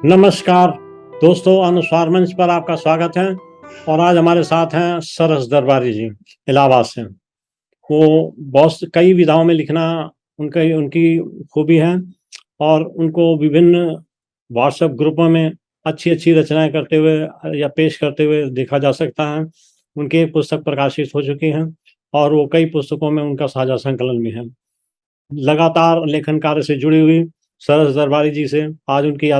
नमस्कार दोस्तों, अनुस्वार मंच पर आपका स्वागत है। और आज हमारे साथ हैं सरस दरबारी जी, इलाहाबाद से। वो बहुत कई विधाओं में लिखना उनकी उनकी खूबी है और उनको विभिन्न व्हाट्सएप ग्रुपों में अच्छी रचनाएं करते हुए या पेश करते हुए देखा जा सकता है। उनकी एक पुस्तक प्रकाशित हो चुकी है और वो कई पुस्तकों में उनका साझा संकलन भी है। लगातार लेखन कार्य से जुड़ी हुई सरस दरबारी जी से आज उनकी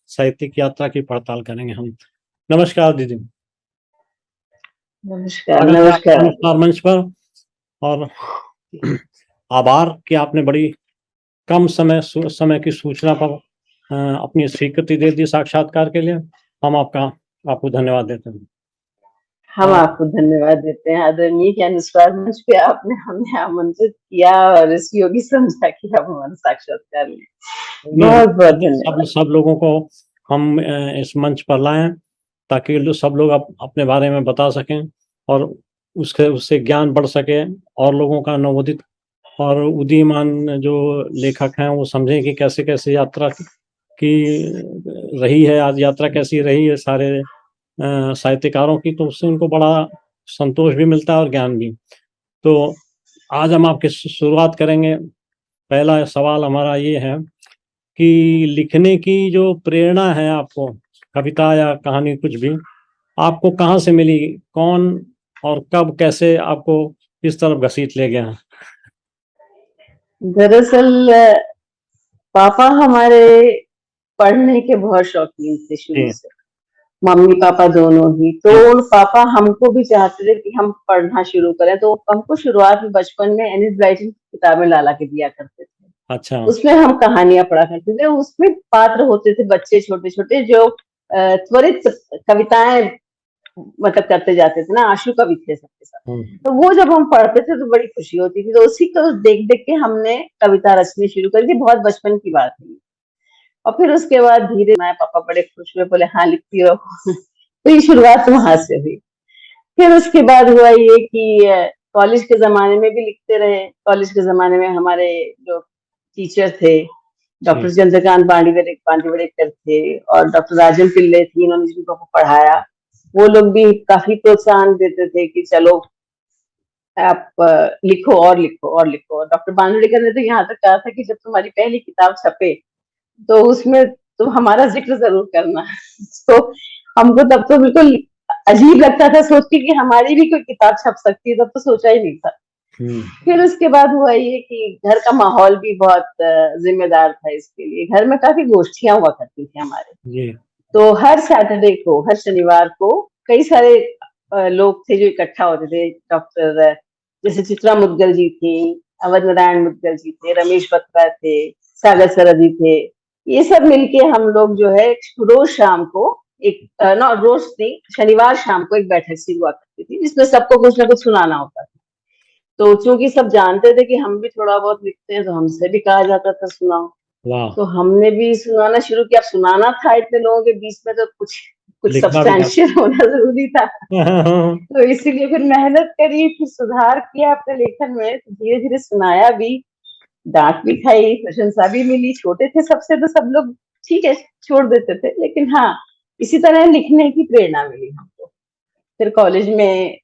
साहित्यिक यात्रा की पड़ताल करेंगे हम। नमस्कार दीदी। नमस्कार। स्वागत है आपका नमस्कार। अनुस्वार मंच पर। और आभार कि आपने बड़ी कम समय की सूचना पर अपनी स्वीकृति दे दी साक्षात्कार के लिए। हम आपको धन्यवाद देते हैं। हम आपको धन्यवाद देते हैं आदरणीय कि अनुस्वार मंच पे आपने हमें आमंत्रित किया और इस योग्य समझा कि आप हमारा साक्षात्कार लें। बहुत बहुत धन्यवाद। सब लोगों को हम इस मंच पर लाएं ताकि सब लोग अपने बारे में बता सकें और उससे ज्ञान बढ़ सके और लोगों का नवोदित और उदीयमान जो लेखक हैं वो समझें कि कैसे कैसे यात्रा की रही है, आज यात्रा कैसी रही है सारे साहित्यकारों की, तो उससे उनको बड़ा संतोष भी मिलता है और ज्ञान भी। तो आज हम आपके शुरुआत करेंगे। पहला सवाल हमारा ये है कि लिखने की जो प्रेरणा है आपको, कविता या कहानी कुछ भी, आपको कहाँ से मिली? कौन और कब कैसे आपको इस तरफ घसीट ले गया? दरअसल पापा हमारे पढ़ने के बहुत शौकीन थे शुरू से, मम्मी पापा दोनों ही। तो पापा हमको भी चाहते थे कि हम पढ़ना शुरू करें, तो हमको शुरुआत में बचपन में एनिस ब्लाइटन की किताबें लाला के दिया करते थे। अच्छा। उसमें हम कहानियां पढ़ा करते थे। उसमें पात्र होते थे बच्चे छोटे छोटे जो त्वरित कविताएं मतलब करते जाते थे ना, आशु कवि थे सबके साथ। तो वो जब हम पढ़ते थे तो बड़ी खुशी होती थी। तो उसी को देख देख के हमने कविता रचनी शुरू कर दी। बहुत बचपन की बात है। और फिर उसके बाद धीरे मेरे पापा बड़े खुश हुए, बोले हाँ लिखती रहो। तो ये शुरुआत वहां से हुई। फिर उसके बाद हुआ ये कि कॉलेज के जमाने में भी लिखते रहे। कॉलेज के जमाने में हमारे जो टीचर थे डॉक्टर चंद्रकांत पांडिवडेकर थे और डॉक्टर राजन पिल्ले थी, इन्होंने जिनको पढ़ाया। वो लोग भी काफी प्रोत्साहन देते थे कि चलो आप लिखो और लिखो और लिखो। डॉक्टर पांडिवडेकर ने तो यहाँ तक कहा था कि जब तुम्हारी पहली किताब छपे तो उसमें तुम हमारा जिक्र जरूर करना। तो हमको तब तो बिल्कुल अजीब लगता था सोच के कि हमारी भी कोई किताब छप सकती है, तब तो सोचा ही नहीं था। फिर उसके बाद हुआ ये कि घर का माहौल भी बहुत जिम्मेदार था इसके लिए। घर में काफी गोष्ठियां हुआ करती थी हमारे। तो हर सैटरडे को, हर शनिवार को कई सारे लोग थे जो इकट्ठा होते थे। डॉक्टर जैसे चित्रा मुद्गल जी थी, अवध नारायण मुद्गल जी थे, रमेश बत्रा थे, सागर सरदी थे। ये सब मिलके हम लोग जो है रोज शाम को रोज नहीं, शनिवार शाम को एक बैठक सी हुआ करती थी जिसमें सबको कुछ ना कुछ सुनाना होता था। तो चूंकि सब जानते थे कि हम भी थोड़ा बहुत लिखते हैं तो हमसे भी कहा जाता था सुनाओ। तो हमने भी सुनाना शुरू किया। सुनाना था इतने लोगों के बीच में तो कुछ सब्सटैंशियल होना जरूरी था। तो इसीलिए फिर मेहनत करी, फिर सुधार किया अपने लेखन में। तो धीरे धीरे सुनाया भी, डांट भी खाई, प्रशंसा भी मिली। छोटे थे सबसे तो सब लोग ठीक है छोड़ देते थे, लेकिन हाँ इसी तरह लिखने की प्रेरणा मिली हमको। फिर कॉलेज में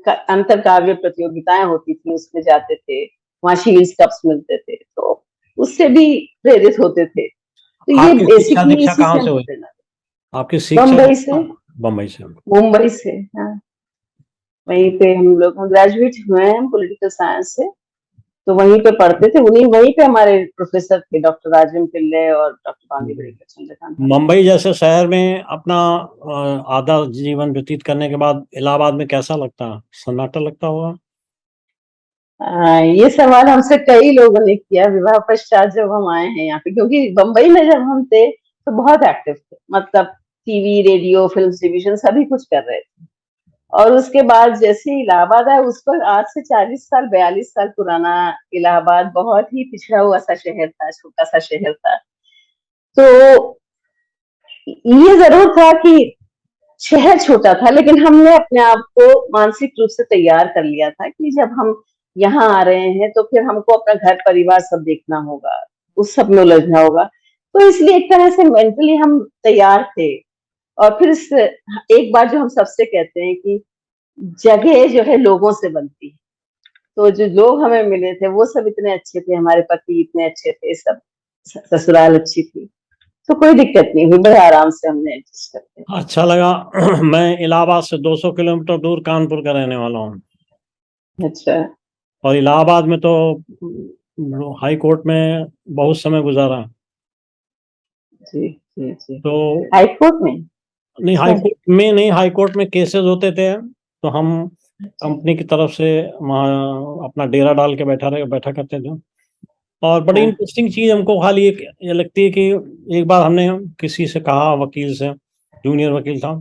अंतर काव्य प्रतियोगिताएं होती थी, उसमें जाते थे, वहाँ शील्ड्स कप्स मिलते थे, तो उससे भी प्रेरित होते थे। तो ये बेसिकली इसी से प्रेरणा। आपकी शिक्षा बम्बई से मुंबई से। हाँ, वहीं पे हम लोग ग्रेजुएट हुए हैं पॉलिटिकल साइंस से, तो वहीं पे पढ़ते थे। वहीं पे हमारे प्रोफेसर थे डॉक्टर राजन पिल्ले और डॉक्टर पांडिवडेकर चंद्रकांत। मुंबई जैसे शहर में अपना आधा जीवन व्यतीत करने के बाद इलाहाबाद में कैसा लगता है? सन्नाटा लगता होगा? ये सवाल हमसे कई लोगों ने किया विवाह पश्चात जब हम आए हैं यहाँ पे, क्योंकि बम्बई में जब हम थे तो बहुत एक्टिव थे। मतलब टीवी, रेडियो, फिल्म डिवीजन सभी कुछ कर रहे थे। और उसके बाद जैसे इलाहाबाद आया, उस पर आज से 40 साल 42 साल पुराना इलाहाबाद बहुत ही पिछड़ा हुआ सा शहर था, छोटा सा शहर था। तो ये जरूर था कि शहर छोटा था, लेकिन हमने अपने आप को मानसिक रूप से तैयार कर लिया था कि जब हम यहाँ आ रहे हैं तो फिर हमको अपना घर परिवार सब देखना होगा, उस सब में उलझना होगा। तो इसलिए एक तरह से मेंटली हम तैयार थे। और फिर एक बार जो हम सबसे कहते हैं कि जगह जो है लोगों से बनती है, तो जो लोग हमें मिले थे वो सब इतने अच्छे थे, हमारे पति इतने अच्छे थे, सब ससुराल अच्छी थी, तो कोई दिक्कत नहीं हुई, बड़े आराम से हमने एडजस्ट करते। अच्छा लगा। मैं इलाहाबाद से 200 किलोमीटर दूर कानपुर का रहने वाला हूँ। अच्छा। और इलाहाबाद में तो हाई कोर्ट में बहुत समय गुजारा। जी जी जी। तो हाई कोर्ट में? नहीं, हाई कोर्ट में नहीं, हाई कोर्ट में केसेस होते थे, तो हम कंपनी की तरफ से वहाँ अपना डेरा डाल के बैठा करते थे। और बड़ी इंटरेस्टिंग चीज हमको खाली एक ये लगती है कि एक बार हमने किसी से कहा, वकील से, जूनियर वकील था,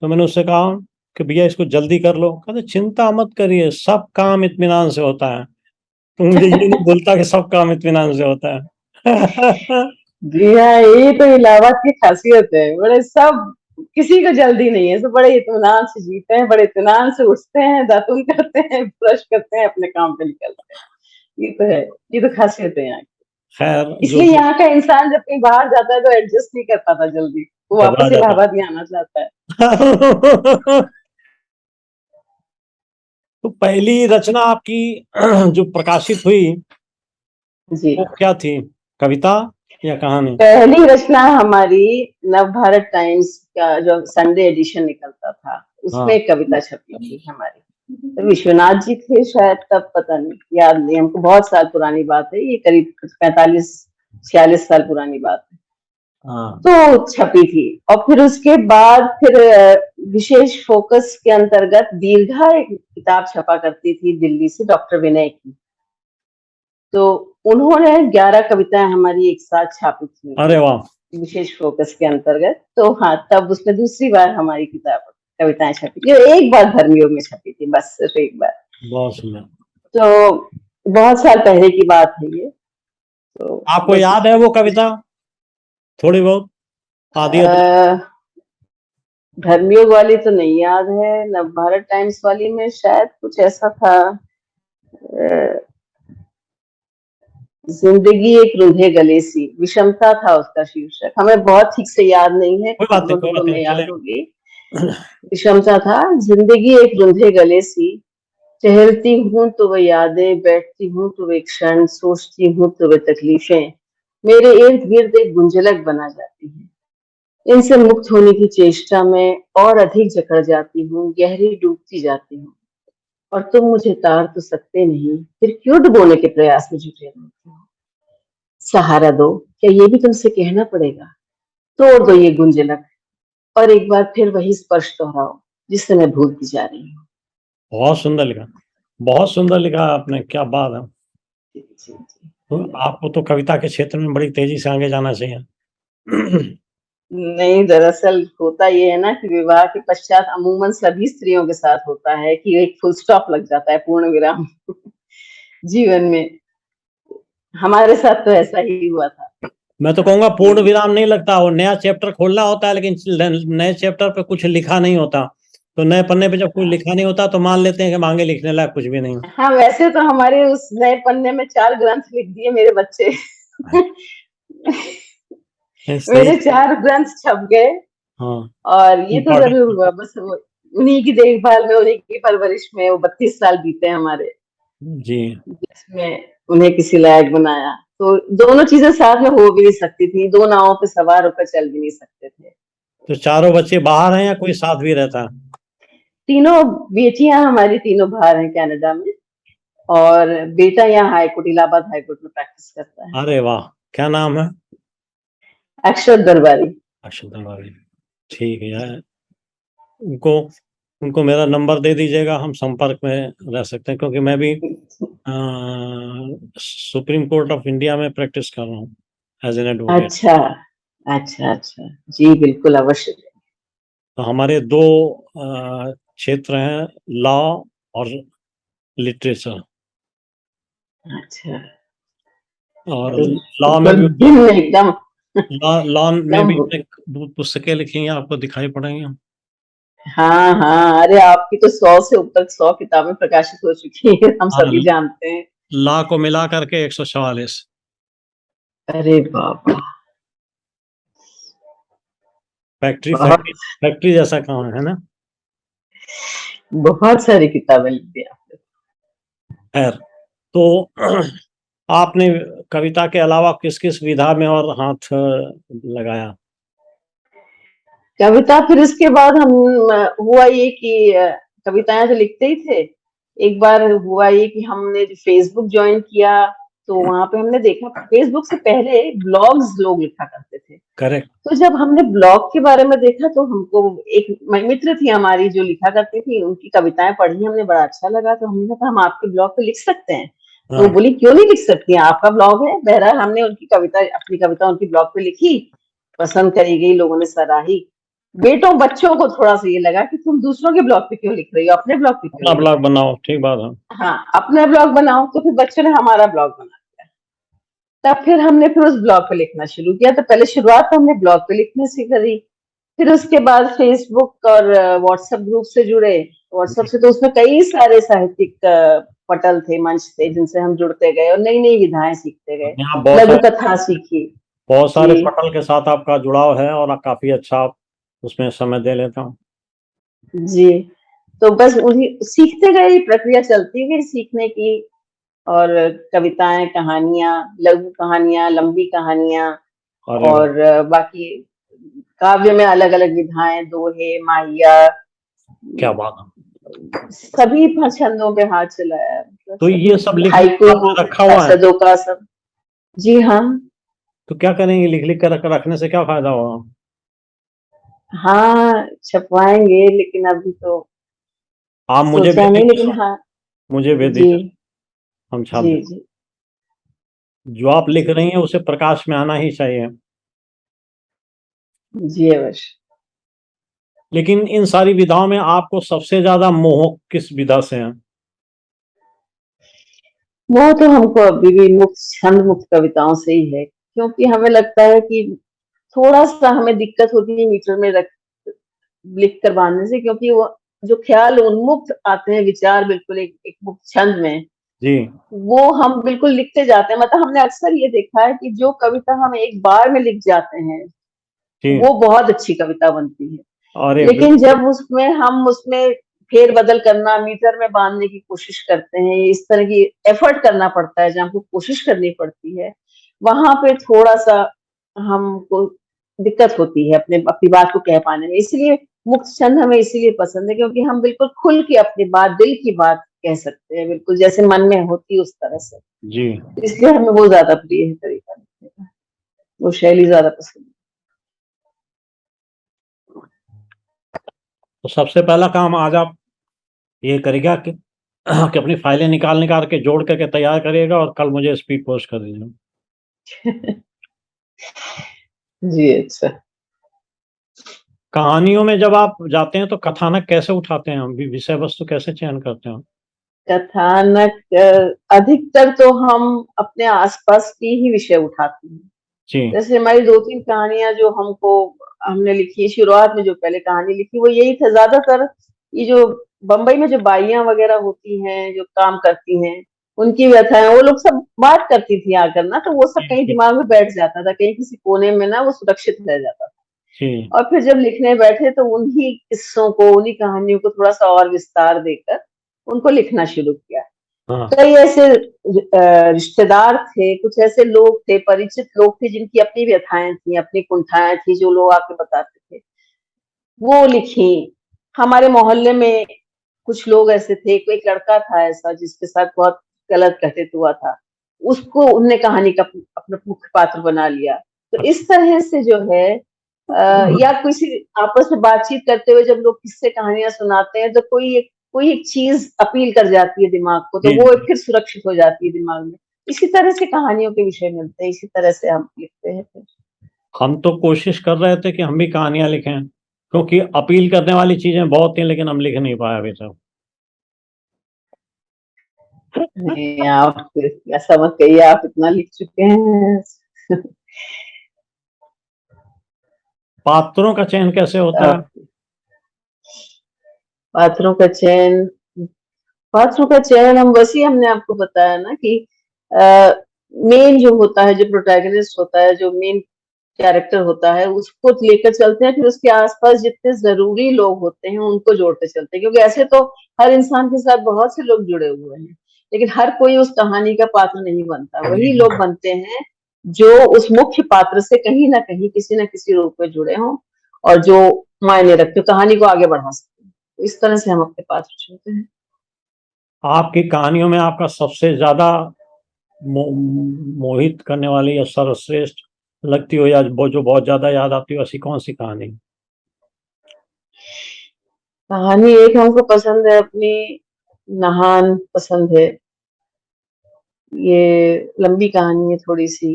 तो मैंने उससे कहा कि भैया इसको जल्दी कर लो। कहते चिंता मत करिए, सब काम इत्मीनान से होता है। तो मुझे ये नहीं बोलता कि सब काम इत्मीनान से होता है। जी हाँ, ये तो इलाहाबाद की खासियत है, बड़े सब, किसी को जल्दी नहीं है, सब बड़े इत्मीनान से जीते हैं, बड़े इत्मीनान से उठते हैं, दातुन करते हैं, ब्रश करते हैं, अपने काम पे निकलते हैं। ये तो है, ये तो खासियत है यहाँ की। खैर, इसलिए यहाँ का इंसान जब कहीं बाहर जाता है तो एडजस्ट नहीं कर पाता जल्दी, वो घबरा वापस जाता इलाहाबाद ही आना चाहता है। तो पहली रचना आपकी जो प्रकाशित हुई जी। वो क्या थी, कविता या कहानी? पहली रचना हमारी नवभारत टाइम्स का जो संडे एडिशन निकलता था, उसमें एक कविता छपी थी हमारी। तो विश्वनाथ जी थे शायद तब, पता नहीं, याद नहीं हमको, बहुत साल पुरानी बात है ये, करीब 45-46 साल पुरानी बात है। तो छपी थी। और फिर उसके बाद फिर विशेष फोकस के अंतर्गत दीर्घा एक किताब छपा करती थी दिल्ली से, डॉक्टर विनय की। तो उन्होंने 11 कविताएं हमारी एक साथ छापी थी। अरे वाह। विशेष फोकस के अंतर्गत। तो हाँ, तब उसमें दूसरी बार हमारी किताब कविताएं छपी थी, एक बार धर्मयोग में छपी थी, बस सिर्फ एक बार। बहुत सुंदर। तो बहुत साल पहले की बात है ये। तो आपको याद है वो कविता थोड़ी बहुत? आदि धर्मयोग वाली तो नहीं याद है, नवभारत टाइम्स वाली में शायद कुछ ऐसा था, जिंदगी एक रूंधे गले सी, विषमता था उसका शीर्षक, हमें बहुत ठीक से याद नहीं है, कोई बात नहीं, में याद होगी। विषमता था, जिंदगी एक रूंधे गले सी, टहलती हूँ तो वह यादें, बैठती हूँ तो वे क्षण, सोचती हूँ तो वे तकलीफें मेरे इर्द गिर्द एक गुंजलक बना जाती हैं। इनसे मुक्त होने की चेष्टा में और अधिक जकड़ जाती हूँ, गहरी डूबती जाती हूँ, और तुम मुझे तार तो सकते नहीं, फिर क्यों डुबोने के प्रयास में जुटे रहते हो। सहारा दो, क्या ये भी तुमसे कहना पड़ेगा। तोड़ दो ये गुंजलक और एक बार फिर वही स्पर्श दोहराओ जिससे मैं भूलती जा रही हूँ। बहुत सुंदर लिखा, बहुत सुंदर लिखा आपने, क्या बात है। जी, जी, जी। तो आपको तो कविता के क्षेत्र में बड़ी तेजी से आगे जाना चाहिए। नहीं, दरअसल होता ये है ना कि विवाह के पश्चात अमूमन सभी स्त्रियों के साथ होता है कि एक फुल स्टॉप लग जाता है, पूर्ण विराम जीवन में। हमारे साथ तो ऐसा ही हुआ था। मैं तो कहूंगा पूर्ण विराम नहीं लगता, वो नया चैप्टर खोलना होता है, लेकिन नए चैप्टर पे कुछ लिखा नहीं होता। तो नए पन्ने पे जब कुछ लिखा नहीं होता तो मान लेते हैं कि मांगे लिखने लायक कुछ भी नहीं। हाँ, वैसे तो हमारे उस नए पन्ने में 4 ग्रंथ लिख दिए मेरे बच्चे। मेरे 4 ग्रंथ छप गए। हाँ। और ये तो जरूर हुआ, बस उन्हीं की देखभाल में, उन्हीं की परवरिश में वो 32 साल बीते हमारे जी, जिसमें उन्हें किसी लायक बनाया। तो दोनों चीजें साथ में हो भी नहीं सकती थी, 2 नावों पे सवार होकर चल भी नहीं सकते थे। तो चारों बच्चे बाहर हैं या कोई साथ भी रहता है? तीनों बेटियां हमारी तीनों बाहर हैं कनाडा में, और बेटा यहाँ हाईकोर्ट, इलाहाबाद हाईकोर्ट में प्रैक्टिस करता है। अरे वाह, क्या नाम है? अक्षत दरबारी। अक्षत दरबारी, ठीक है यार। उनको उनको मेरा नंबर दे दीजिएगा, हम संपर्क में रह सकते हैं, क्योंकि मैं भी सुप्रीम कोर्ट ऑफ इंडिया में प्रैक्टिस कर रहा हूँ एज एन एडवोकेट। अच्छा अच्छा अच्छा, जी बिल्कुल अवश्य। तो हमारे 2 क्षेत्र हैं, लॉ और लिटरेचर। अच्छा, और लॉ में भी एकदम लॉ में भी 2 पुस्तकें लिखी हैं, आपको दिखाई पड़ेंगी। हाँ हाँ, अरे आपकी तो 100 से ऊपर 100 किताबें प्रकाशित हो चुकी हैं, हम सभी जानते हैं। लॉ को मिला करके 144। अरे बाबा, फैक्ट्री बहुत फैक्ट्री फैक्ट्री जैसा काम है ना? बहुत सारी किताबें लिख दी आपने। खैर, तो आपने कविता के अलावा किस-किस विधा में और हाथ लगाया? कविता फिर इसके बाद हम हुआ ये कि कविताएं तो लिखते ही थे। एक बार हुआ ये कि हमने फेसबुक ज्वाइन किया, तो वहां पे हमने देखा फेसबुक से पहले ब्लॉग्स लोग लिखा करते थे। करेक्ट। तो जब हमने ब्लॉग के बारे में देखा तो हमको एक मित्र थी हमारी जो लिखा करती थी, उनकी कविताएं पढ़ी, हमने बड़ा अच्छा लगा, तो हमने कहा हम आपके ब्लॉग पे लिख सकते हैं। तो वो हाँ। बोली क्यों नहीं लिख सकती हैं, आपका ब्लॉग है। बहरहाल हमने उनकी कविता, अपनी कविता उनकी ब्लॉग पे लिखी, पसंद करी गई, लोगों ने सराही। बेटों बच्चों को थोड़ा सा ये लगा कि तुम दूसरों के ब्लॉग पे क्यों लिख रही हो, अपने ब्लॉग पे क्यों अपना नहीं लिख ब्लॉग रही। बनाओ, ठीक बात है। हाँ, अपना ब्लॉग बनाओ। तो फिर बच्चों ने हमारा ब्लॉग बना दिया। तब फिर हमने फिर उस ब्लॉग पे लिखना शुरू किया। तो पहले शुरुआत तो हमने ब्लॉग पे लिखने से करी, फिर उसके बाद फेसबुक और व्हाट्सएप ग्रुप से जुड़े। व्हाट्सएप से तो उसमें कई सारे साहित्यिक पटल थे, मंच थे, जिनसे हम जुड़ते गए और नई नई विधाएं सीखते गए। यहाँ लघु कथा सीखी। बहुत सारे जी पटल के साथ आपका जुड़ाव है और काफी अच्छा आप उसमें समय दे लेता हूँ। जी, तो बस उन्हीं सीखते गए, प्रक्रिया चलती गई सीखने की। और कविताएं, कहानियां, लघु कहानियां, लंबी कहानियां, अरे वाह, और बाकी काव्य में अलग अलग विधाएं, दोहे, माहिया, क्या बात है। सभी छंदों पे हाथ चलाया है, मतलब तो ये सब सभी, लिख लिख कर हाइकू, आपने रखा हुआ है, सदों का सब। जी हाँ। तो क्या करेंगे, लिख लिख कर रखने से क्या फायदा होगा? हाँ, छपवाएंगे, लेकिन अभी तो आप मुझे सोचा भेज नहीं, लेकिन दीजिए, हाँ। मुझे भेज जी दीजिए, हम छाप जी दें। जी जो आप लिख रही हैं उसे प्रकाश में आना ही चाहिए। जी अवश्य। लेकिन इन सारी विधाओं में आपको सबसे ज्यादा मोह किस विधा से है? वो तो हमको अभी भी मुक्त, छंद मुक्त कविताओं से ही है, क्योंकि हमें लगता है कि थोड़ा सा हमें दिक्कत होती है मीटर में रख लिख कर बांधने से, क्योंकि वो जो ख्याल उन्मुक्त आते हैं, विचार बिल्कुल एक मुक्त छंद में, जी वो हम बिल्कुल लिखते जाते हैं। मतलब हमने अक्सर ये देखा है कि जो कविता हम एक बार में लिख जाते हैं, जी। वो बहुत अच्छी कविता बनती है। अरे लेकिन बिल्कुल। जब उसमें हम उसमें फेर बदल करना, मीटर में बांधने की कोशिश करते हैं, इस तरह की एफर्ट करना पड़ता है, जहाँ हमको कोशिश करनी पड़ती है, वहां पे थोड़ा सा हमको दिक्कत होती है अपनी बात को कह पाने में। इसलिए मुक्त छंद हमें इसीलिए पसंद है, क्योंकि हम बिल्कुल खुल के अपनी बात, दिल की बात कह सकते हैं, बिल्कुल जैसे मन में होती है उस तरह से। जी। इसलिए हमें वो ज्यादा प्रिय है तरीका लिखने का, वो शैली ज्यादा पसंद तो सबसे पहला काम आज आप ये करेगा कि अपनी फाइलें निकाल निकाल के जोड़ करके तैयार करिएगा और कल मुझे स्पीड पोस्ट कर दीजिएगा। है। जी अच्छा। कहानियों में जब आप जाते हैं तो कथानक कैसे उठाते हैं, विषय वस्तु कैसे चयन करते हैं? कथानक अधिकतर तो हम अपने आसपास की ही विषय उठाते हैं। जी जैसे हमारी 2-3 कहानियां जो हमने लिखी शुरुआत में, जो पहले कहानी लिखी वो यही था ज्यादातर। ये जो बम्बई में जो बाइयां वगैरह होती हैं, जो काम करती हैं, उनकी व्यथाएं वो लोग सब बात करती थी आकर ना, तो वो सब कहीं जी दिमाग में बैठ जाता था, कहीं किसी कोने में ना वो सुरक्षित रह जाता था। जी। और फिर जब लिखने बैठे तो उन्हीं किस्सों को, उन्हीं कहानियों को थोड़ा सा और विस्तार देकर उनको लिखना शुरू किया। हाँ कई ऐसे रिश्तेदार थे, कुछ ऐसे लोग थे, परिचित लोग थे, जिनकी अपनी व्यथाएं थी, अपनी कुंठाएं थी, जो लोग आके बताते थे, वो लिखी। हमारे मोहल्ले में कुछ लोग ऐसे थे, कोई एक लड़का था ऐसा जिसके साथ बहुत गलत घटित हुआ था, उसको उनने कहानी का अपना मुख्य पात्र बना लिया। तो इस तरह से जो है या किसी आपस में बातचीत करते हुए जब लोग किस्से कहानियां सुनाते हैं, तो कोई एक चीज अपील कर जाती है दिमाग को, तो जी। वो फिर सुरक्षित हो जाती है दिमाग में। इसी तरह से कहानियों के विषय मिलते हैं, इसी तरह से हम लिखते हैं फिर। हम तो कोशिश कर रहे थे कि हम भी कहानियां लिखें, क्योंकि अपील करने वाली चीजें बहुत थी लेकिन हम लिख नहीं पाए अभी तक। नहीं, आप ऐसा मत कहिए, आप इतना लिख चुके हैं। पात्रों का चयन कैसे होता है? आप पात्रों का चयन पात्रों का चयन हम वैसे हमने आपको बताया ना कि मेन जो होता है, जो प्रोटैगनिस्ट होता है, जो मेन कैरेक्टर होता है उसको लेकर चलते हैं, फिर उसके आसपास जितने जरूरी लोग होते हैं उनको जोड़ते चलते हैं, क्योंकि ऐसे तो हर इंसान के साथ बहुत से लोग जुड़े हुए हैं, लेकिन हर कोई उस कहानी का पात्र नहीं बनता, वही लोग बनते हैं जो उस मुख्य पात्र से कहीं ना कहीं किसी न किसी रूप में जुड़े हों और जो मायने रखते हो, कहानी को आगे बढ़ा सकते हैं। तो इस तरह से हम अपने पात्र चुनते हैं। आपकी कहानियों में आपका सबसे ज्यादा मोहित करने वाली या सर्वश्रेष्ठ लगती हो या जो बहुत ज्यादा याद आती हो, ऐसी कौन सी कहानी? कहानी एक हमको पसंद है अपनी, नहान पसंद है, ये लंबी कहानी है थोड़ी सी।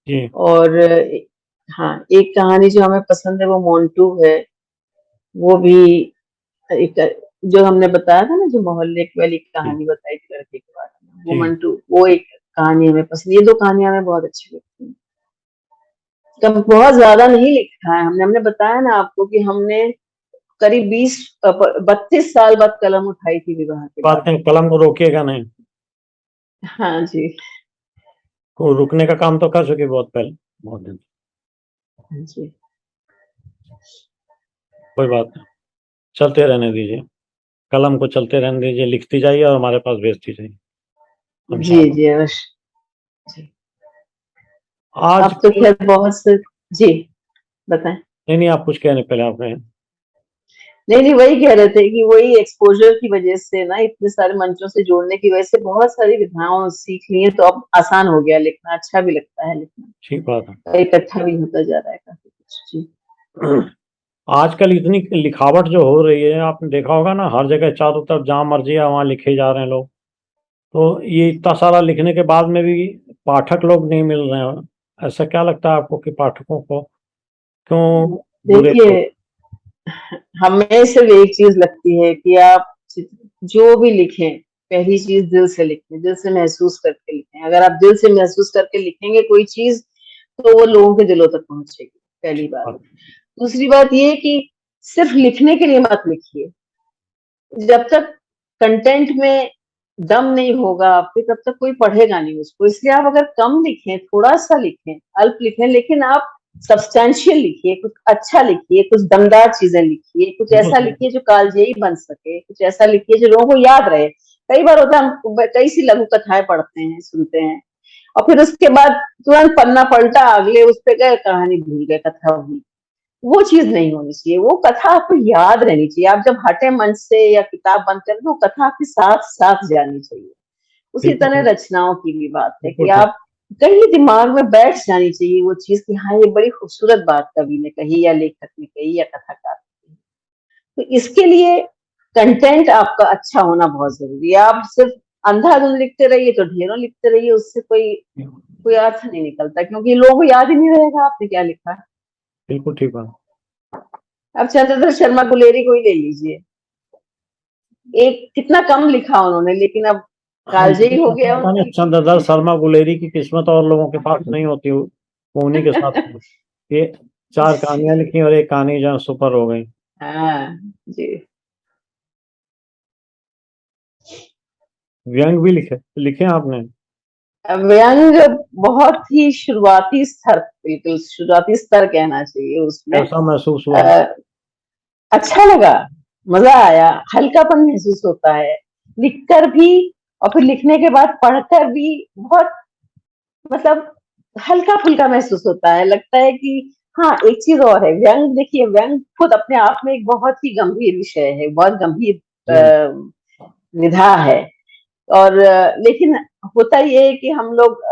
जी और हाँ, एक कहानी जो हमें पसंद है वो मोन्टू है, वो भी एक जो हमने बताया था ना, जो मोहल्ले की वाली कहानी बताई थी लड़के के बारे में, वो जी मंटू, वो एक कहानी हमें पसंद, ये दो कहानियां हमें बहुत अच्छी लगती हैं। कम बहुत ज्यादा नहीं लिखा है हमने, हमने बताया ना आपको कि हमने करीब 32 साल बाद कलम उठाई थी विवाह के बाद। बात है, कलम को रोकिएगा नहीं, हाँ जी। को रुकने का काम तो कर चुके बहुत पहले, बहुत दिन। हाँ जी। कोई बात नहीं, चलते रहने दीजिए, कलम को चलते रहने दीजिए, लिखती जाइए और हमारे पास भेजती जाइए, हम जी साथ। जी अवश्य जी। आज अब तो खैर बहुत से, जी बताएं। नहीं नहीं, आप कुछ कहने पहले आपने। नहीं नहीं, वही कह रहे थे कि वही एक्सपोजर की वजह से ना, इतने सारे मंचों से जोड़ने की वजह से बहुत सारी विधाओं सीख ली है, तो अब आसान हो गया लिखना, अच्छा भी लगता है लिखना, ठीक बात इकट्ठा भी होता जा रहा है काफी कुछ। जी है। आजकल इतनी लिखावट जो हो रही है, आपने देखा होगा ना, हर जगह चारों तरफ जहाँ मर्जी है वहाँ लिखे जा रहे हैं लोग, तो ये इतना सारा लिखने के बाद में भी पाठक लोग नहीं मिल रहे हैं। ऐसा क्या लगता है आपको कि पाठकों को क्यों बुरे देखिए, लोग? हमें सिर्फ एक चीज लगती है कि आप जो भी लिखें, पहली चीज दिल से लिखें, दिल से महसूस करके लिखें। अगर आप दिल से महसूस करके लिखेंगे कोई चीज, तो वो लोगों के दिलों तक पहुंचेगी, पहली बात। दूसरी बात ये कि सिर्फ लिखने के लिए मत लिखिए, जब तक कंटेंट में दम नहीं होगा आपके, तब तक कोई पढ़ेगा नहीं उसको। इसलिए आप अगर कम लिखें, थोड़ा सा लिखें, अल्प लिखें, लेकिन आप सब्सटैंशियल लिखिए, कुछ अच्छा लिखिए, कुछ दमदार चीजें लिखिए, कुछ ऐसा लिखिए जो कालजयी बन सके, कुछ ऐसा लिखिए जो लोगों को याद रहे। कई बार होता है, हम कई सी लघु कथाएं पढ़ते हैं, सुनते हैं, और फिर उसके बाद तुरंत पन्ना पलटा, अगले उस पे गए, कहानी भूल गए, कथा भूल। वो चीज नहीं होनी चाहिए, वो कथा आपको याद रहनी चाहिए। आप जब हटे मंच से या किताब बंद करें, तो कथा आपके साथ साथ जानी चाहिए। उसी बिल्कुल तरह ठीक, रचनाओं की भी बात है कि बिल्कुल ठीक। आप कहीं दिमाग में बैठ जानी चाहिए वो चीज कि हाँ, ये बड़ी खूबसूरत बात कवि ने कही या लेखक ने कही या कथाकार ने कही। तो इसके लिए कंटेंट आपका अच्छा होना बहुत जरूरी है। आप सिर्फ अंधाधुंध लिखते रहिए तो ढेरों लिखते रहिए, उससे कोई कोई अर्थ नहीं निकलता, क्योंकि लोगों को याद ही नहीं रहेगा आपने क्या लिखा है। बिल्कुल ठीक बात। अब चंद्रधर शर्मा गुलेरी को ही ले लीजिए, एक कितना कम लिखा उन्होंने, लेकिन अब कालजयी हो गया पता उनका नहीं लिखना। चंद्रधर शर्मा गुलेरी की किस्मत और लोगों के पास नहीं होती, वो उन्हीं के साथ ये 4 कहानियां लिखी और एक कहानी जो सुपर हो गई। हाँ जी। व्यंग भी लिखे लिखे आपने? व्यंग बहुत ही शुरुआती स्तर, बिल्कुल शुरुआती स्तर कहना चाहिए उसमें। कैसा महसूस हुआ? आ, अच्छा लगा, मजा आया, हल्कापन महसूस होता है लिखकर भी, और फिर लिखने के बाद पढ़कर भी बहुत, मतलब हल्का फुल्का महसूस होता है। लगता है कि हाँ, एक चीज और है, व्यंग देखिए, व्यंग खुद अपने आप में एक बहुत ही गंभीर विषय है, बहुत गंभीर जी विधा है। और लेकिन होता ये है कि हम लोग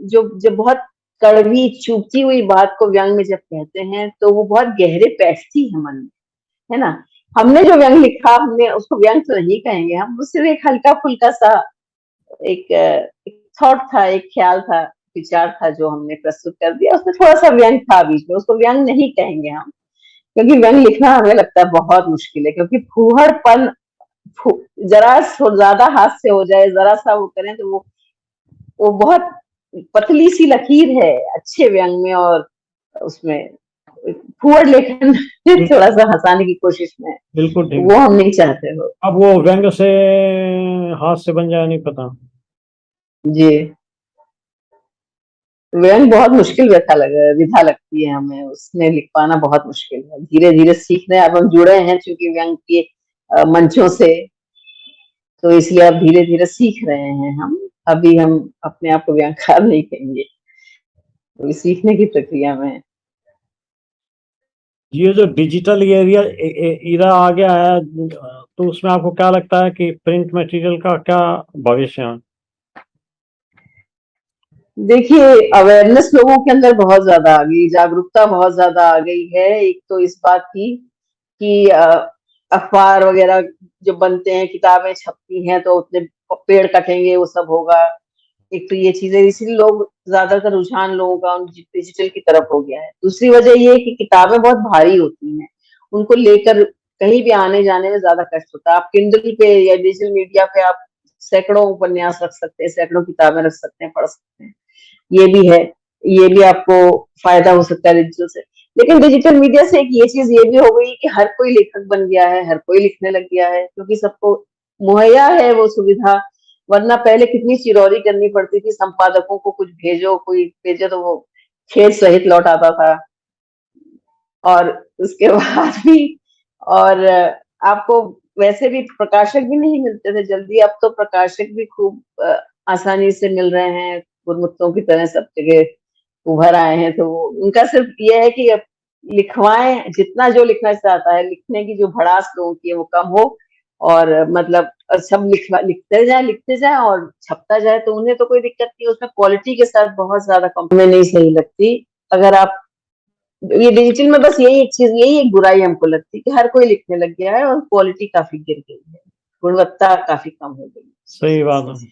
जो जो बहुत कड़वी चुभती हुई बात को व्यंग में जब कहते हैं, तो वो बहुत गहरे बैठती है मन में, है ना। हमने जो व्यंग लिखा, हमने उसको व्यंग तो नहीं कहेंगे हम, वो सिर्फ एक हल्का फुल्का सा एक थॉट था, एक ख्याल था, विचार था, जो हमने प्रस्तुत कर दिया, उसमें थोड़ा सा व्यंग था बीच में, उसको व्यंग नहीं कहेंगे हम। क्योंकि व्यंग लिखना हमें लगता है बहुत मुश्किल है, क्योंकि फूहड़पन, जरा ज्यादा हाथ से हो जाए, जरा सा वो करें, तो वो बहुत पतली सी लकीर है अच्छे व्यंग में, और उसमें फूहड़ लेखन थोड़ा सा हंसाने की कोशिश में, बिल्कुल ठीक। वो हम नहीं चाहते हो। अब वो व्यंग से हाथ से बन जाए नहीं पता। जी। व्यंग बहुत मुश्किल विधा लगती है हमें, उसमें लिख पाना बहुत मुश्किल है। धीरे-धीरे सीख रहे हैं, अब हम जुड़े हैं चूँकि व्यंग के मंचों से, तो इसलिए अब धीरे-धीरे सीख रहे हैं हम। अभी हम अपने आप को व्यंगकार नहीं कहेंगे, अभी सीखने की प्रक्रिया में हैं। ये जो डिजिटल एरिया इरा आ गया है, तो उसमें आपको क्या लगता है कि प्रिंट मटेरियल का क्या भविष्य है? देखिए, अवेयरनेस लोगों के अंदर बहुत ज़्यादा आ गई, जागरूकता बहुत ज़्यादा आ गई है। एक तो इस बात की कि अखबार वगैरह जो बनते हैं, किताबें छपती हैं, तो उतने पेड़ कटेंगे, वो सब होगा। एक तो ये चीज़ें, इसलिए लोग ज़्यादातर रुझान लोगों का डिजिटल की तरफ हो गया है। दूसरी वजह ये है कि किताबें बहुत भारी होती हैं, उनको लेकर कहीं भी आने-जाने में ज़्यादा कष्ट होता है। आप किंडल पे या डिजिटल मीडिया पे आप सैकड़ों उपन्यास रख सकते हैं, सैकड़ों किताबें रख सकते हैं, पढ़ सकते हैं। ये भी है, ये भी आपको फ़ायदा हो सकता है डिजिटल से। लेकिन डिजिटल मीडिया से एक ये चीज़ ये भी हो गई कि हर कोई लेखक बन गया है, हर कोई लिखने लग गया है, क्योंकि सबको मुहैया है वो सुविधा। वरना पहले कितनी चिरौरी करनी पड़ती थी, संपादकों को कुछ भेजो, कोई भेजे तो वो खेत सहित लौट आता था। और उसके बाद भी, और आपको वैसे भी प्रकाशक भी नहीं मिलते थे जल्दी, अब तो प्रकाशक भी खूब आसानी से मिल रहे हैं, गुरमुत्तों की तरह सब जगह उभर आए हैं। तो उनका सिर्फ ये है कि अब लिखवाएं, जितना जो लिखना चाहता है, लिखने की जो भड़ास लोगों की है वो कम हो, और मतलब सब लिखते जाए और छपता जाए, तो उन्हें तो कोई दिक्कत नहीं। उसमें क्वालिटी के साथ बहुत ज्यादा कॉम्प्रोमाइज नहीं सही लगती। अगर आप ये डिजिटल में बस यही एक चीज, यही एक बुराई हमको लगती है कि हर कोई लिखने लग गया है और क्वालिटी काफी गिर गई है, गुणवत्ता काफी कम हो गई। सही बात है।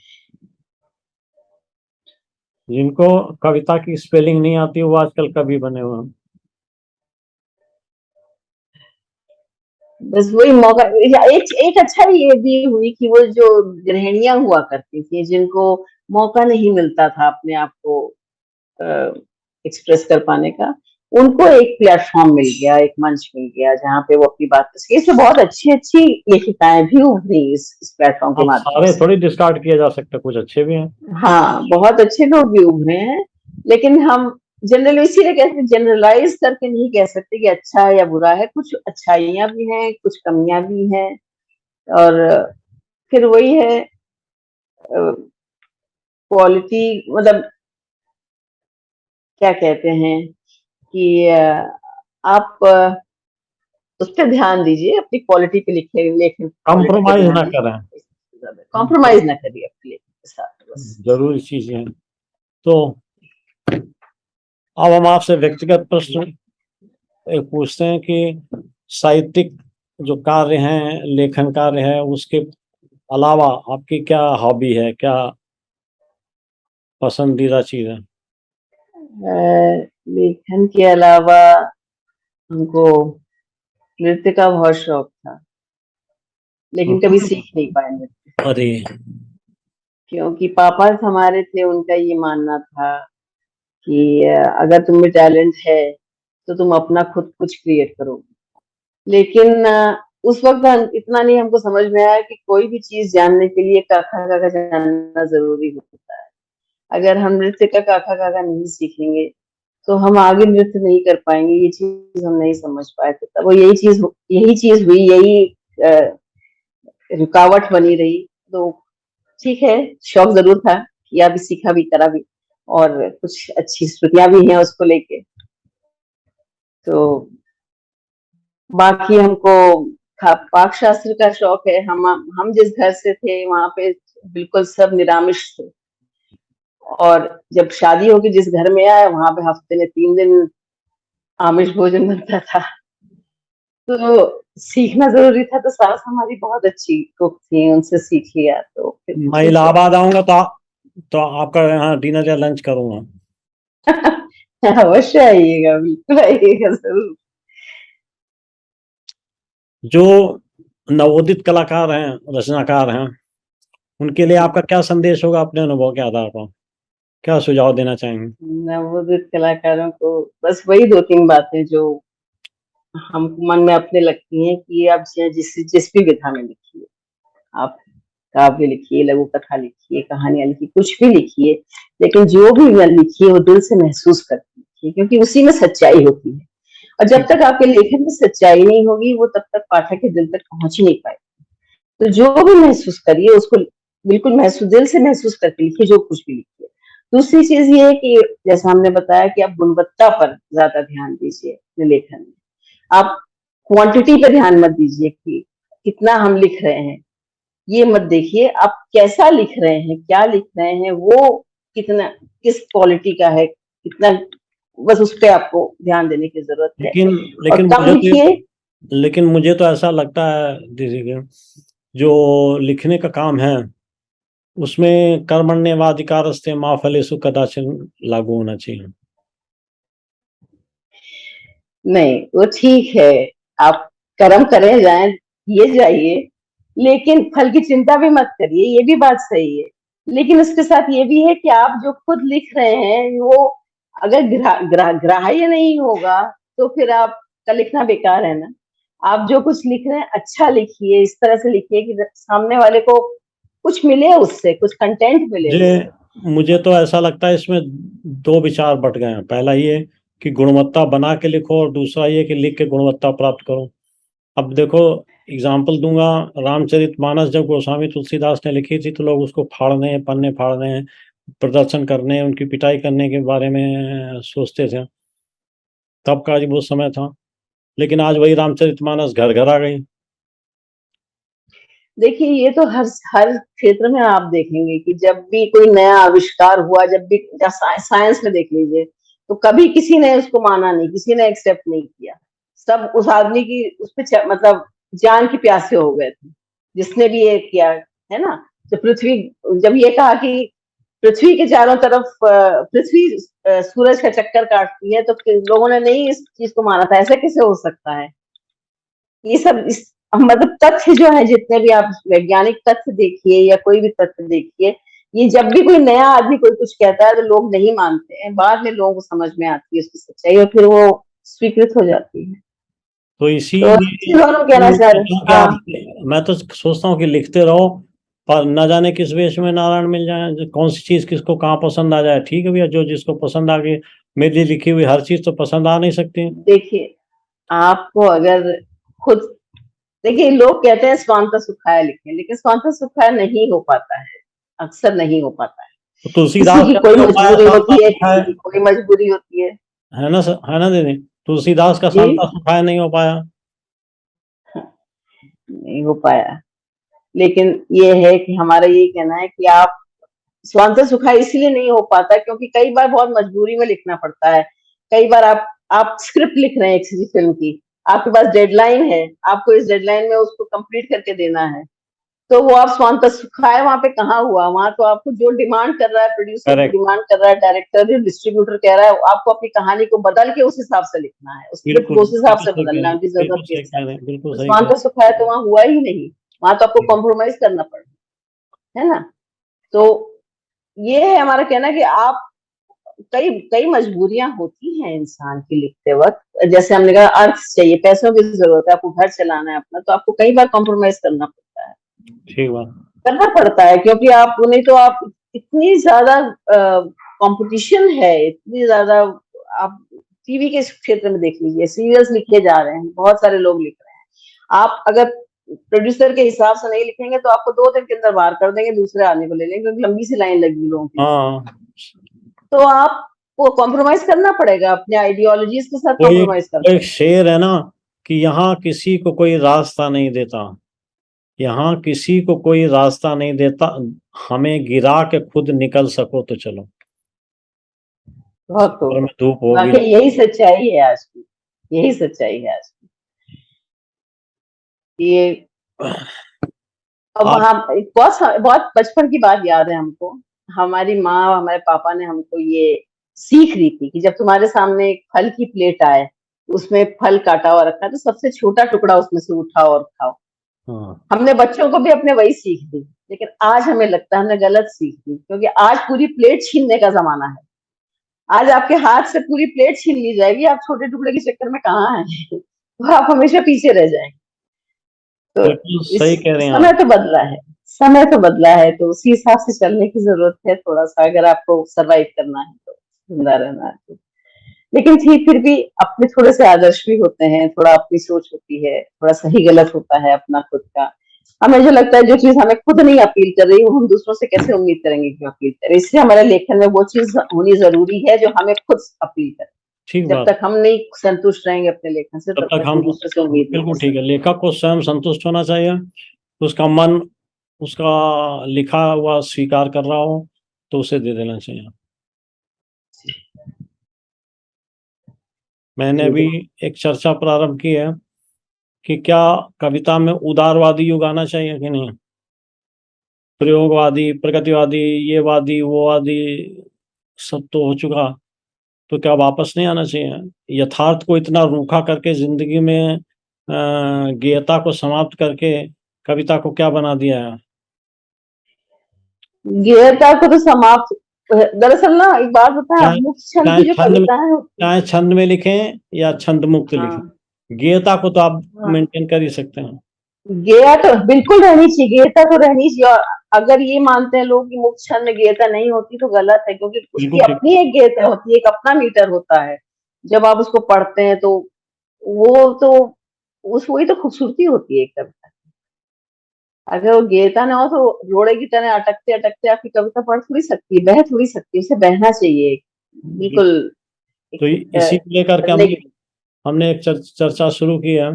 जिनको कविता की स्पेलिंग नहीं आती वो आजकल कवि बने हुए हैं। बस वही मौका। एक अच्छा ये भी हुई कि वो जो गृहिणियां हुआ करती थी, जिनको मौका नहीं मिलता था अपने आप को एक्सप्रेस कर पाने का, उनको एक प्लेटफॉर्म मिल गया, एक मंच मिल गया जहाँ पे वो अपनी बात कर सके। इसमें बहुत अच्छी अच्छी लेखिकाएं भी उभरी इस प्लेटफॉर्म के अब माध्यम सारे से। थोड़ी डिस्कार्ड किया जा सकता, कुछ अच्छे भी हैं। हाँ, बहुत अच्छे लोग भी उभरे हैं, लेकिन हम जनरल इसीलिए कहते हैं, जनरलाइज करके नहीं कह सकते कि अच्छा है या बुरा है। कुछ अच्छाइयाँ भी हैं, कुछ कमियां भी हैं, और फिर वही है, क्वालिटी मतलब क्या कहते हैं कि आप उस पर ध्यान दीजिए, अपनी क्वालिटी पे लिखे, लेखन क्वालिटी पे कॉम्प्रोमाइज ध्यान ना करें, दीजिए, कॉम्प्रोमाइज ना करिए अपने लेखन के साथ बस। जरूरी चीजें हैं। तो अब हम आपसे व्यक्तिगत प्रश्न एक पूछते हैं कि साहित्यिक जो कार्य हैं, लेखन कार्य है, उसके अलावा आपकी क्या हॉबी है, क्या पसंदीदा चीज है? लेखन के अलावा हमको नृत्य का बहुत शौक था, लेकिन कभी सीख नहीं पाए नृत्य, अरे, क्योंकि पापा हमारे थे, उनका ये मानना था कि अगर तुम में टैलेंट है तो तुम अपना खुद कुछ क्रिएट करोगे। लेकिन उस वक्त इतना नहीं हमको समझ में आया कि कोई भी चीज जानने के लिए काखा काका जानना जरूरी होता है। अगर हम नृत्य का काखा काका नहीं सीखेंगे तो हम आगे नृत्य नहीं कर पाएंगे। ये चीज हम नहीं समझ पाए थे तब, वो यही चीज हुई, यही रुकावट बनी रही। तो ठीक है, शौक जरूर था, किया भी, सीखा भी, करा भी, और कुछ अच्छी स्मृतियां भी हैं उसको लेके। तो बाकी हमको पाक शास्त्र का शौक है। हम जिस घर से थे वहां पे बिल्कुल सब निरामिष थे, और जब शादी होगी जिस घर में आए वहां पे हफ्ते में 3 दिन आमिष भोजन बनता था। तो सीखना जरूरी था, तो सास हमारी बहुत अच्छी कुक थी, उनसे सीख लिया, तो फिर मैं ठीक है। इलाहाबाद आऊंगा तो आपका यहाँ डिनर या लंच करूंगा। अवश्य आइएगा, बिल्कुल आइएगा जरूर। जो नवोदित कलाकार हैं, रचनाकार हैं, उनके लिए आपका क्या संदेश होगा अपने अनुभव के आधार पर? क्या सुझाव देना चाहेंगे? नवोदित कलाकारों को बस वही 2-3 बातें जो हमको मन में अपने लगती हैं कि आप जिस जिस भी विधा में लिखिए, आप काव्य लिखिए, लघु कथा लिखिए, कहानियां लिखिए, कुछ भी लिखिए, लेकिन जो भी लिखिए वो दिल से महसूस करके लिखिए, क्योंकि उसी में सच्चाई होती है। और जब तक आपके लेखन में सच्चाई नहीं होगी, वो तब तक पाठक के दिल तक पहुंच ही नहीं पाएगी। तो जो भी महसूस करिए उसको बिल्कुल महसूस, दिल से महसूस करके लिखिए, जो कुछ भी लिखिए। दूसरी चीज ये है कि जैसा हमने बताया कि आप गुणवत्ता पर ज्यादा ध्यान दीजिए अपने लेखन में। आप क्वांटिटी पे ध्यान मत दीजिए कि कितना हम लिख रहे हैं, ये मत देखिए। आप कैसा लिख रहे हैं, क्या लिख रहे हैं, वो कितना, किस क्वालिटी का है, कितना, बस उस पे आपको ध्यान देने की जरूरत है। लेकिन और लेकिन कम लिखिए। लेकिन मुझे तो ऐसा लगता है दीदी कि जो लिखने का काम है उसमें कर्मण्येवाधिकारस्ते मा फलेषु कदाचन लागू होना चाहिए। नहीं, वो ठीक है, आप कर्म करें जाएं, ये जाइए, लेकिन फल की चिंता भी मत करिए, ये भी बात सही है। लेकिन उसके साथ ये भी है कि आप जो खुद लिख रहे हैं वो अगर ग्राह्य नहीं होगा तो फिर आपका लिखना बेकार है ना। आप जो कुछ लिख रहे हैं अच्छा लिखिए, इस तरह से लिखिए कि सामने वाले को कुछ मिले, उससे कुछ कंटेंट मिले उससे। मुझे तो ऐसा लगता है इसमें दो विचार बट गए हैं। पहला ये कि गुणवत्ता बना के लिखो और दूसरा ये कि लिख के गुणवत्ता प्राप्त करो। अब देखो, एग्जाम्पल दूंगा, रामचरितमानस जब गोस्वामी तुलसीदास ने लिखी थी तो लोग उसको फाड़ने, पन्ने फाड़ने, प्रदर्शन करने, उनकी पिटाई करने के बारे में सोचते थे। तब का वो समय था, लेकिन आज वही रामचरितमानस घर घर आ गई। देखिए, ये तो हर क्षेत्र में आप देखेंगे कि जब भी कोई नया आविष्कार हुआ, जब भी साइंस में देख लीजिए, तो कभी किसी ने उसको माना नहीं, किसी ने एक्सेप्ट नहीं किया। सब उस आदमी की उस पे मतलब जान की प्यासे हो गए थे, जिसने भी ये किया है ना। जब ये कहा कि पृथ्वी के चारों तरफ पृथ्वी सूरज का चक्कर काटती है, तो लोगों ने नहीं इस चीज को माना था, ऐसा कैसे हो सकता है। ये सब मतलब तथ्य जो है, जितने भी आप वैज्ञानिक तथ्य देखिए या कोई भी तथ्य देखिए, ये जब भी कोई नया आदमी कोई कुछ कहता है तो लोग नहीं मानते हैं, बाद में लोगों को समझ में आती है उसकी सच्चाई और फिर वो स्वीकृत हो जाती है। तो तो इसीलिए दोनों कहना चाह रहे। हाँ, मैं तो सोचता हूँ कि लिखते रहो, पर न जाने किस वेश में नारायण मिल जाए, कौन सी चीज किसको कहाँ पसंद आ जाए। ठीक है भैया, जो जिसको पसंद आ गई। मेरी लिखी हुई हर चीज तो पसंद आ नहीं सकती। देखिए, आपको अगर खुद, देखिए लोग कहते हैं स्वांतः सुखाय लिखें, लेकिन स्वांतः सुखाय नहीं हो पाता है, अक्सर नहीं हो पाता है। तो किसी तुलसीदास की का कोई नहीं हो पाया मजबूरी शांता होती है, सुखाय, किसी की कोई मजबूरी होती है। है ना है ना दीदी? तुलसीदास का जी, शांता सुखाय नहीं हो पाया। नहीं हो पाया। लेकिन ये है कि हमारा ये कहना है कि आप स्वांतः सुखाय इसलिए नहीं हो पाता क्योंकि कई बार बहुत मजबूरी में लिखना पड़ता है। कई बार आप स्क्रिप्ट लिख रहे हैं किसी फिल्म की, आपके पास डेडलाइन है, आपको इस डेडलाइन में उसको कंप्लीट करके देना है, तो वो आप स्वांतः सुखाय वहां पे कहाँ हुआ। वहां तो आपको जो डिमांड कर रहा है, प्रोड्यूसर जो करेक्ट। डिमांड कर रहा है, डायरेक्टर जो डिस्ट्रीब्यूटर कह रहा है, आपको अपनी कहानी को बदल के उस हिसाब से लिखना है, स्क्रिप्ट बिल्कुल को उस हिसाब बिल्कुल से सही कह रहे बदलना है हैं, उनकी बिल्कुल जरूरत के सही हिसाब कह रहे हैं, बिल्कुल से। तो सही कह स्वांतः सुखाय तो वहां हुआ ही नहीं, वहां तो आपको कॉम्प्रोमाइज करना पड़ा, है ना। तो ये है हमारा कहना कि आप, कई कई मजबूरियां होती हैं इंसान की लिखते वक्त। जैसे हमने कहा, अर्थ चाहिए, पैसों की जरूरत है, आपको घर चलाना है अपना, तो आपको कई बार कॉम्प्रोमाइज करना पड़ता है, रहे। ठीक बात। करना पड़ता है, क्योंकि आप नहीं तो आप इतनी ज्यादा कंपटीशन है, इतनी ज्यादा। आप टीवी के क्षेत्र में देख लीजिए, सीरियल्स लिखे जा रहे हैं, बहुत सारे लोग लिख रहे हैं। आप अगर प्रोड्यूसर के हिसाब से नहीं लिखेंगे तो आपको 2 दिन के अंदर बाहर कर देंगे, दूसरे आदमी को ले लेंगे, क्योंकि लंबी सी लाइन लगी लोगों की। हाँ, तो आपको कॉम्प्रोमाइज करना पड़ेगा, अपने आइडियोलॉजीज के साथ कोई कॉम्प्रोमाइज करना कोई पड़ेगा। शेर है ना कि यहाँ किसी को कोई रास्ता नहीं देता, यहाँ किसी को कोई रास्ता नहीं देता, हमें गिरा के खुद निकल सको तो चलो। बहुत सफर खूब। में धूप होगी। वाकई यही सच्चाई है आज की, यही सच्चाई है आज की। ये अब आप। वहाँ बहुत बहुत बचपन की बात याद है हमको। हमारी माँ, हमारे पापा ने हमको ये सीख दी थी कि जब तुम्हारे सामने एक फल की प्लेट आए, उसमें फल काटा हुआ रखा है, तो सबसे छोटा टुकड़ा उसमें से उठाओ और खाओ। हाँ, हमने बच्चों को भी अपने वही सीख दी, लेकिन आज हमें लगता है हमने गलत सीख दी, क्योंकि आज पूरी प्लेट छीनने का जमाना है। आज आपके हाथ से पूरी प्लेट छीन ली जाएगी, आप छोटे टुकड़े के चक्कर में कहाँ हैं। तो आप हमेशा पीछे रह जाएंगे। तो बिल्कुल इस सही कह रहे हैं समय आप। तो बदला है, समय तो बदला है, तो उसी हिसाब से चलने की ज़रूरत है थोड़ा-सा, अगर आपको सर्वाइव करना है तो, ज़िंदा रहना है तो। लेकिन ठीक फिर भी अपने थोड़े से आदर्श भी होते हैं, थोड़ा अपनी सोच होती है, थोड़ा सही-गलत होता है अपना खुद का। हमें जो लगता है जो चीज़ हमें खुद नहीं अपील कर रही, वो हम दूसरों से कैसे उम्मीद करेंगे कि अपील करें? इसलिए हमारे लेखन में वो चीज़ होनी ज़रूरी है जो हमें खुद अपील करे। ठीक जब बात। तक हम नहीं संतुष्ट रहेंगे अपने लेखन से, तब तब तक तक हम हम दूसरे से उम्मीद नहीं कर बिल्कुल ठीक है, सकते। लेखक को स्वयं संतुष्ट होना चाहिए, उसका मन उसका लिखा हुआ स्वीकार कर रहा हो, तो उसे दे देना चाहिए। मैंने जी, अभी एक चर्चा प्रारंभ की है कि क्या कविता में उदारवादी युग आना चाहिए कि नहीं? प्रयोगवादी, प्रगतिवादी, ये वादी, वो वादी सब तो हो चुका, तो क्या वापस नहीं आना चाहिए? यथार्थ को इतना रूखा करके ज़िंदगी में गेयता को समाप्त करके कविता को क्या बना दिया है? गेयता को तो समाप्त दरअसल ना एक बात बताएँ, चाहे मुक्त छंद चाहे की जो छंद में कविताएँ होती हैं। चाहे छंद में लिखें या छंद मुक्त लिखें, हाँ, गेयता को तो आप हाँ। मेंटेन कर ही सकते हैं। गेयता तो बिल्कुल रहनी चाहिए, गेयता तो रहनी चाहिए, और अगर ये मानते हैं लोग कि मुक्त छंद में गेयता नहीं होती तो गलत है, क्योंकि उसकी बिल्कुल ठीक। अपनी एक गेयता होती है, एक अपना मीटर होता है। जब आप उसको पढ़ते हैं तो वो तो उस वही तो खूबसूरती होती है एक कविता की। अगर वो गेयता ना हो तो रोड़े की तरह अटकते-अटकते आपकी कविता पढ़ थोड़ी सकती है, बह थोड़ी सकती है, उसे बहना चाहिए। बिल्कुल तो एक इसी को लेकर के चलने की। हमने एक चर्चा शुरू की है,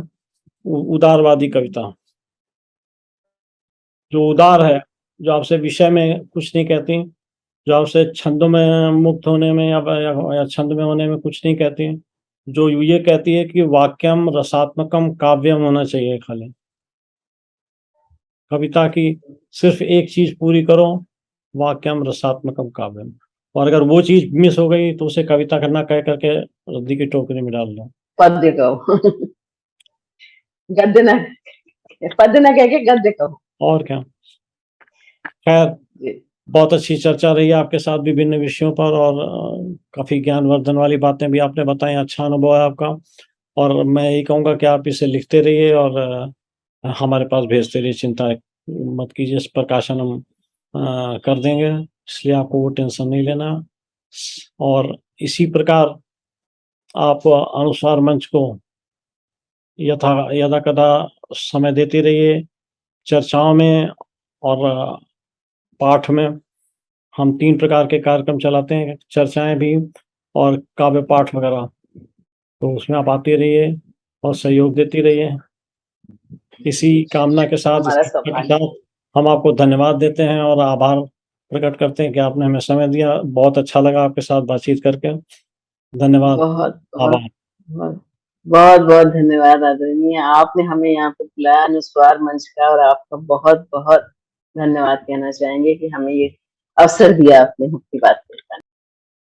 उदारवादी कविता। जो उदार है, जो आपसे विषय में कुछ नहीं कहती, जो आपसे छंदों में मुक्त होने में या छंद में होने में कुछ नहीं कहती, जो ये कहती है कि वाक्यम रसात्मकम काव्यम होना चाहिए खाली। कविता की सिर्फ एक चीज़ पूरी करो, वाक्यम रसात्मकम काव्यम, और अगर वो चीज़ मिस हो गई तो उसे कविता करना कह करके रद्दी की टोकरी में डाल दो। पद्य कहो। गद्य ना, पद्य ना कह के गद्य कहो। और क्या। खैर, जी। बहुत अच्छी चर्चा रही आपके साथ विभिन्न विषयों पर, और काफ़ी ज्ञानवर्धन वाली बातें भी आपने बताई, अच्छा अनुभव है आपका। और मैं यही कहूँगा कि आप इसे लिखते रहिए और हमारे पास भेजते रहिए, चिंता मत कीजिए, इस प्रकाशन हम कर देंगे, इसलिए आपको वो टेंशन नहीं लेना। और इसी प्रकार आप अनुस्वार मंच को यथा-कथा समय देते रहिए, चर्चाओं में और पाठ में। हम 3 प्रकार के कार्यक्रम चलाते हैं, चर्चाएँ भी और काव्य पाठ वगैरह, तो उसमें आप आते रहिए और सहयोग देती रहिए। इसी कामना के साथ, इस हमारा इच्छा के सौभाग्य। साथ हम आपको धन्यवाद देते हैं और आभार प्रकट करते हैं कि आपने हमें समय दिया। बहुत अच्छा लगा आपके साथ बातचीत करके। धन्यवाद, बहुत, बहुत, आभार। बहुत, बहुत-बहुत धन्यवाद आदरणीय। आपने हमें यहाँ पे बुलाया अनुस्वार मंच का, और आपका बहुत-बहुत धन्यवाद कहना चाहेंगे कि हमें ये अवसर दिया आपने अपनी बात